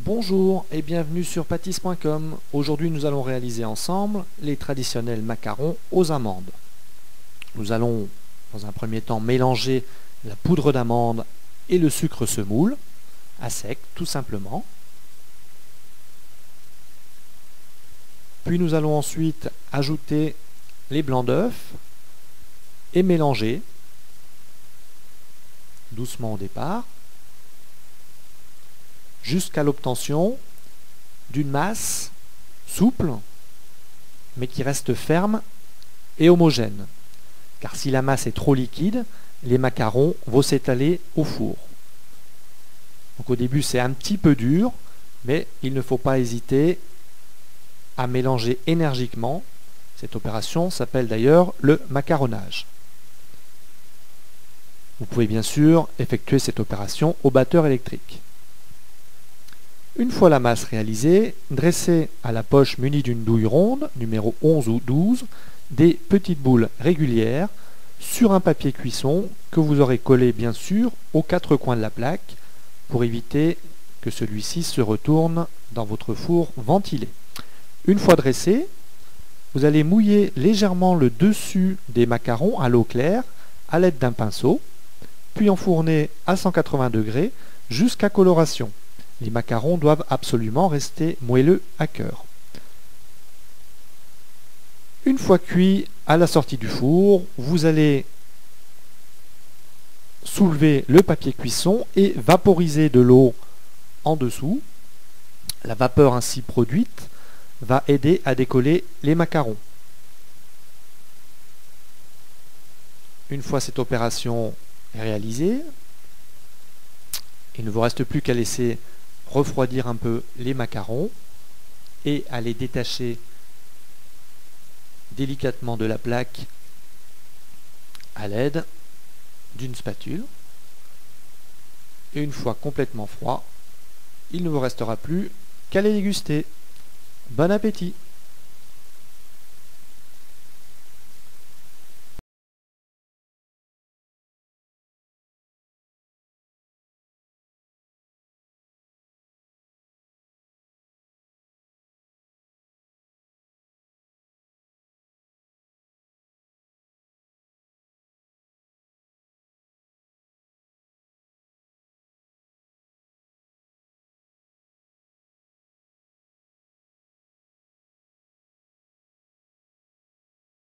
Bonjour et bienvenue sur pâtisse.com. Aujourd'hui nous allons réaliser ensemble les traditionnels macarons aux amandes. Nous allons dans un premier temps mélanger la poudre d'amande et le sucre semoule à sec tout simplement. Puis nous allons ensuite ajouter les blancs d'œufs et mélanger doucement au départ jusqu'à l'obtention d'une masse souple mais qui reste ferme et homogène. Car si la masse est trop liquide, les macarons vont s'étaler au four. Donc au début c'est un petit peu dur, mais il ne faut pas hésiter à mélanger énergiquement. Cette opération s'appelle d'ailleurs le macaronnage. Vous pouvez bien sûr effectuer cette opération au batteur électrique. Une fois la masse réalisée, dressez à la poche munie d'une douille ronde, numéro 11 ou 12, des petites boules régulières sur un papier cuisson que vous aurez collé bien sûr aux quatre coins de la plaque pour éviter que celui-ci se retourne dans votre four ventilé. Une fois dressé, vous allez mouiller légèrement le dessus des macarons à l'eau claire à l'aide d'un pinceau, puis enfourner à 180 degrés jusqu'à coloration. Les macarons doivent absolument rester moelleux à cœur. Une fois cuits, à la sortie du four, vous allez soulever le papier cuisson et vaporiser de l'eau en dessous. La vapeur ainsi produite va aider à décoller les macarons. Une fois cette opération réalisée, il ne vous reste plus qu'à laisser refroidir un peu les macarons et à les détacher délicatement de la plaque à l'aide d'une spatule. Et une fois complètement froid, il ne vous restera plus qu'à les déguster. Bon appétit!